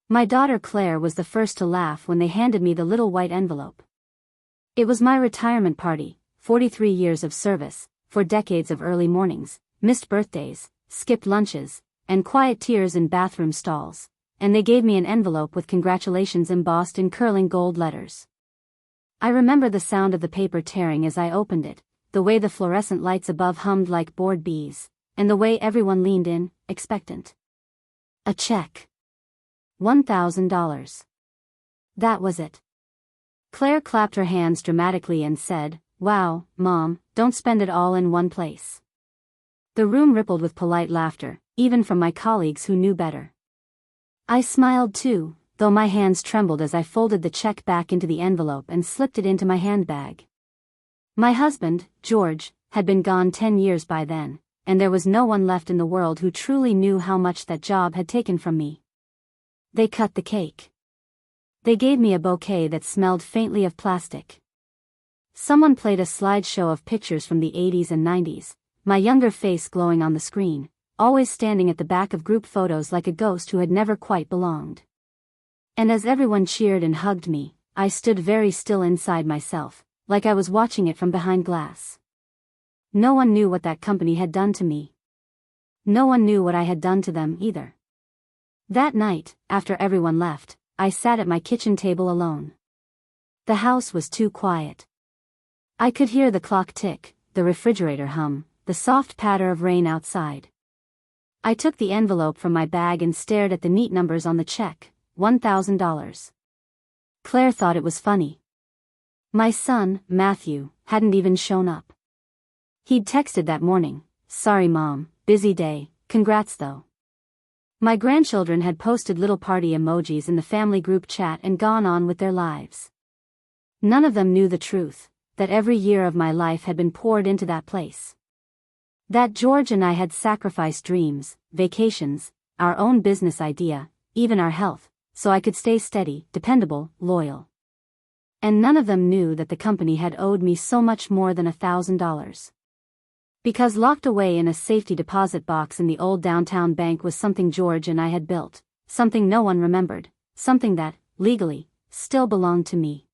My daughter Claire was the first to laugh when they handed me the little white envelope. It was my retirement party, 43 years of service, 4 decades of early mornings, missed birthdays, skipped lunches, and quiet tears in bathroom stalls, and they gave me an envelope with congratulations embossed in curling gold letters. I remember the sound of the paper tearing as I opened it, the way the fluorescent lights above hummed like bored bees, and the way everyone leaned in, expectant. A check. $1,000. That was it. Claire clapped her hands dramatically and said, "Wow, Mom, don't spend it all in one place." The room rippled with polite laughter, even from my colleagues who knew better. I smiled too, though my hands trembled as I folded the check back into the envelope and slipped it into my handbag. My husband, George, had been gone 10 years by then, and there was no one left in the world who truly knew how much that job had taken from me. They cut the cake. They gave me a bouquet that smelled faintly of plastic. Someone played a slideshow of pictures from the 80s and 90s, my younger face glowing on the screen, always standing at the back of group photos like a ghost who had never quite belonged. And as everyone cheered and hugged me, I stood very still inside myself, like I was watching it from behind glass. No one knew what that company had done to me. No one knew what I had done to them either. That night, after everyone left, I sat at my kitchen table alone. The house was too quiet. I could hear the clock tick, the refrigerator hum, the soft patter of rain outside. I took the envelope from my bag and stared at the neat numbers on the check, $1,000. Claire thought it was funny. My son, Matthew, hadn't even shown up. He'd texted that morning, "Sorry Mom, busy day, congrats though." My grandchildren had posted little party emojis in the family group chat and gone on with their lives. None of them knew the truth, that every year of my life had been poured into that place. That George and I had sacrificed dreams, vacations, our own business idea, even our health, so I could stay steady, dependable, loyal. And none of them knew that the company had owed me so much more than $1,000. Because locked away in a safety deposit box in the old downtown bank was something George and I had built, something no one remembered, something that, legally, still belonged to me.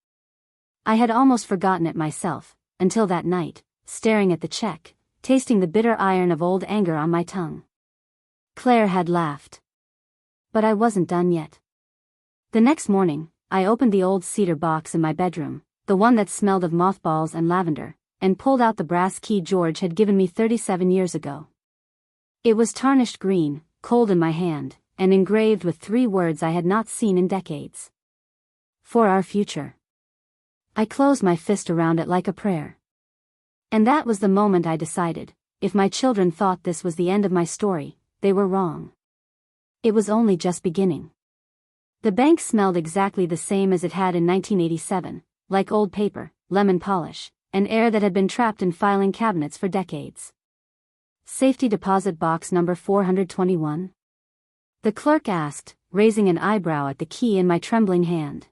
I had almost forgotten it myself, until that night, staring at the check, tasting the bitter iron of old anger on my tongue. Claire had laughed. But I wasn't done yet. The next morning, I opened the old cedar box in my bedroom, the one that smelled of mothballs and lavender, and pulled out the brass key George had given me 37 years ago. It was tarnished green, cold in my hand, and engraved with 3 words I had not seen in decades. For our future. I closed my fist around it like a prayer. And that was the moment I decided, if my children thought this was the end of my story, they were wrong. It was only just beginning. The bank smelled exactly the same as it had in 1987, like old paper, lemon polish, and air that had been trapped in filing cabinets for decades. Safety deposit box number 421? The clerk asked, raising an eyebrow at the key in my trembling hand.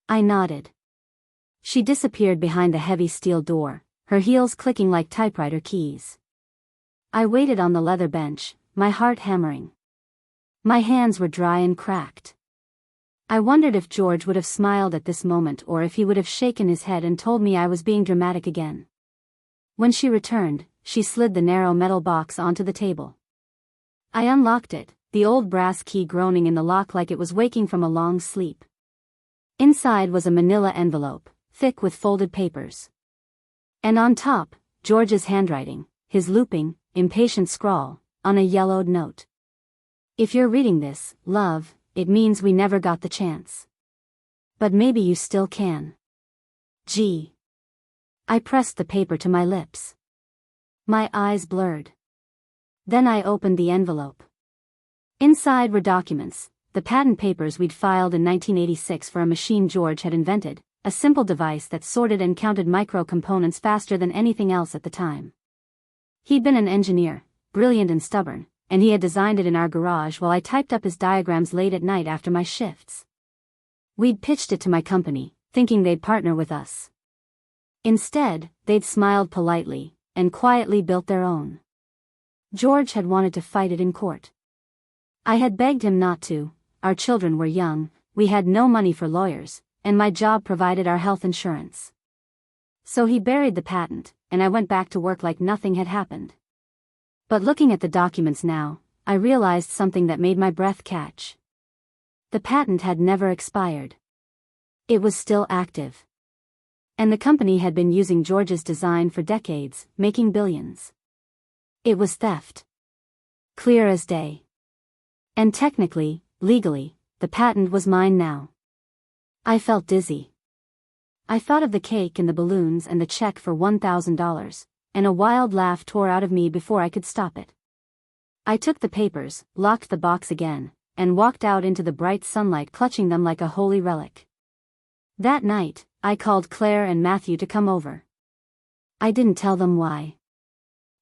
I nodded. She disappeared behind the heavy steel door, her heels clicking like typewriter keys. I waited on the leather bench, my heart hammering. My hands were dry and cracked. I wondered if George would have smiled at this moment or if he would have shaken his head and told me I was being dramatic again. When she returned, she slid the narrow metal box onto the table. I unlocked it, the old brass key groaning in the lock like it was waking from a long sleep. Inside was a manila envelope, thick with folded papers. And on top, George's handwriting, his looping, impatient scrawl, on a yellowed note. If you're reading this, love, it means we never got the chance. But maybe you still can. G. I pressed the paper to my lips. My eyes blurred. Then I opened the envelope. Inside were documents, the patent papers we'd filed in 1986 for a machine George had invented, a simple device that sorted and counted micro-components faster than anything else at the time. He'd been an engineer, brilliant and stubborn, and he had designed it in our garage while I typed up his diagrams late at night after my shifts. We'd pitched it to my company, thinking they'd partner with us. Instead, they'd smiled politely, and quietly built their own. George had wanted to fight it in court. I had begged him not to, our children were young, we had no money for lawyers, and my job provided our health insurance. So he buried the patent, and I went back to work like nothing had happened. But looking at the documents now, I realized something that made my breath catch. The patent had never expired. It was still active. And the company had been using George's design for decades, making billions. It was theft. Clear as day. And technically, legally, the patent was mine now. I felt dizzy. I thought of the cake and the balloons and the check for $1,000, and a wild laugh tore out of me before I could stop it. I took the papers, locked the box again, and walked out into the bright sunlight, clutching them like a holy relic. That night, I called Claire and Matthew to come over. I didn't tell them why.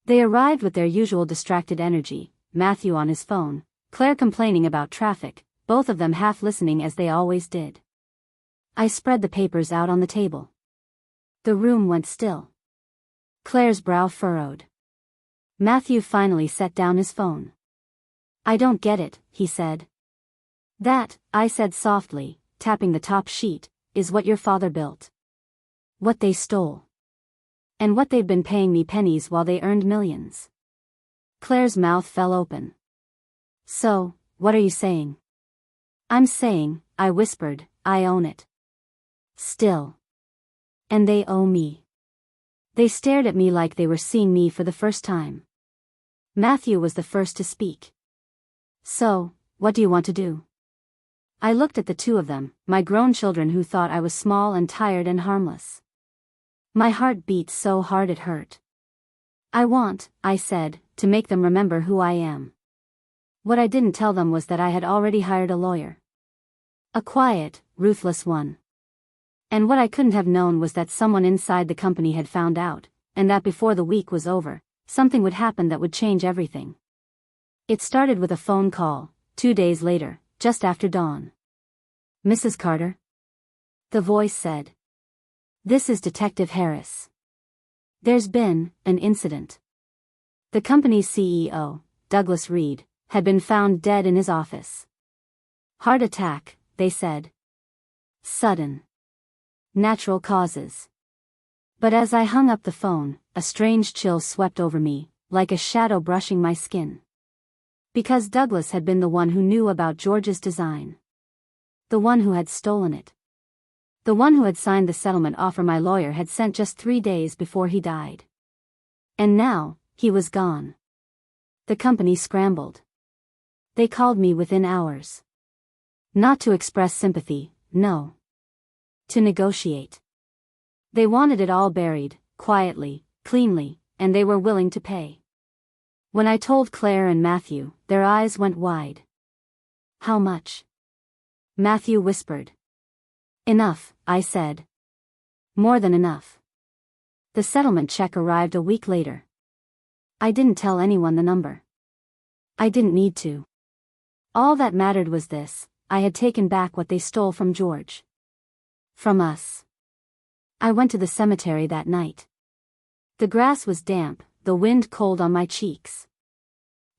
They arrived with their usual distracted energy, Matthew on his phone, Claire complaining about traffic, both of them half listening as they always did. I spread the papers out on the table. The room went still. Claire's brow furrowed. Matthew finally set down his phone. "I don't get it," he said. "That," I said softly, tapping the top sheet, "is what your father built. What they stole. And what they've been paying me pennies while they earned millions." Claire's mouth fell open. "So, what are you saying?" "I'm saying," I whispered, "I own it. Still. And they owe me." They stared at me like they were seeing me for the first time. Matthew was the first to speak. "So, what do you want to do?" I looked at the two of them, my grown children who thought I was small and tired and harmless. My heart beat so hard it hurt. "I want," I said, "to make them remember who I am." What I didn't tell them was that I had already hired a lawyer. A quiet, ruthless one. And what I couldn't have known was that someone inside the company had found out, and that before the week was over, something would happen that would change everything. It started with a phone call, 2 days later, just after dawn. "Mrs. Carter?" The voice said. "This is Detective Harris. There's been an incident." The company's CEO, Douglas Reed, had been found dead in his office. "Heart attack," they said. "Sudden. Natural causes." But as I hung up the phone, a strange chill swept over me, like a shadow brushing my skin. Because Douglas had been the one who knew about George's design. The one who had stolen it. The one who had signed the settlement offer my lawyer had sent just 3 days before he died. And now, he was gone. The company scrambled. They called me within hours. Not to express sympathy, no. To negotiate. They wanted it all buried, quietly, cleanly, and they were willing to pay. When I told Claire and Matthew, their eyes went wide. "How much?" Matthew whispered. "Enough," I said. "More than enough." The settlement check arrived a week later. I didn't tell anyone the number. I didn't need to. All that mattered was this: I had taken back what they stole from George. From us. I went to the cemetery that night. The grass was damp, the wind cold on my cheeks.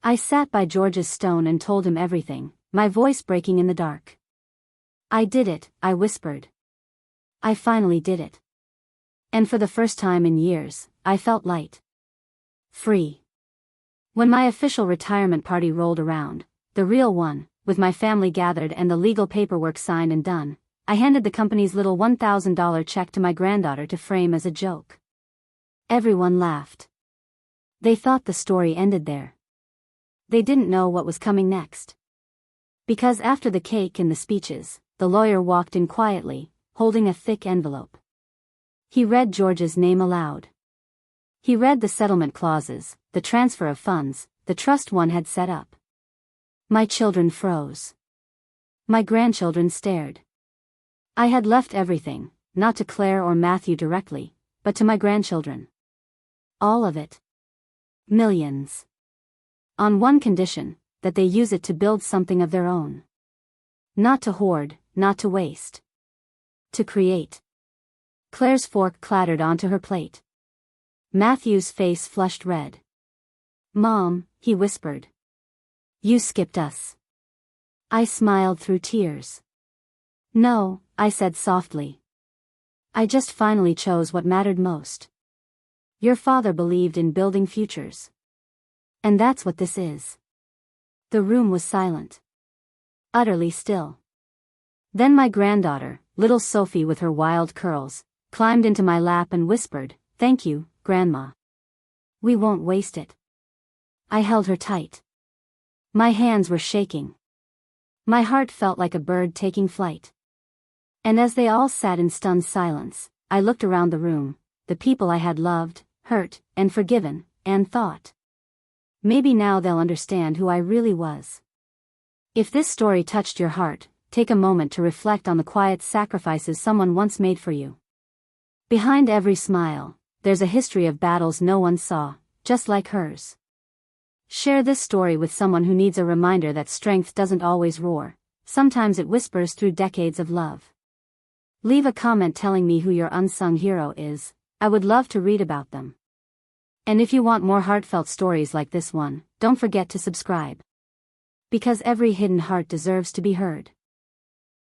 I sat by George's stone and told him everything, my voice breaking in the dark. "I did it," I whispered. "I finally did it." And for the first time in years, I felt light. Free. When my official retirement party rolled around, the real one, with my family gathered and the legal paperwork signed and done, I handed the company's little $1,000 check to my granddaughter to frame as a joke. Everyone laughed. They thought the story ended there. They didn't know what was coming next. Because after the cake and the speeches, the lawyer walked in quietly, holding a thick envelope. He read George's name aloud. He read the settlement clauses, the transfer of funds, the trust one had set up. My children froze. My grandchildren stared. I had left everything, not to Claire or Matthew directly, but to my grandchildren. All of it. Millions. On one condition, that they use it to build something of their own. Not to hoard, not to waste. To create. Claire's fork clattered onto her plate. Matthew's face flushed red. "Mom," he whispered. "You skipped us." I smiled through tears. No, I said softly. I just finally chose what mattered most. Your father believed in building futures. And that's what this is. The room was silent. Utterly still. Then my granddaughter, little Sophie with her wild curls, climbed into my lap and whispered, "Thank you, Grandma. We won't waste it." I held her tight. My hands were shaking. My heart felt like a bird taking flight. And as they all sat in stunned silence, I looked around the room, the people I had loved, hurt, and forgiven, and thought, maybe now they'll understand who I really was. If this story touched your heart, take a moment to reflect on the quiet sacrifices someone once made for you. Behind every smile, there's a history of battles no one saw, just like hers. Share this story with someone who needs a reminder that strength doesn't always roar, sometimes it whispers through decades of love. Leave a comment telling me who your unsung hero is. I would love to read about them. And if you want more heartfelt stories like this one, don't forget to subscribe. Because every hidden heart deserves to be heard.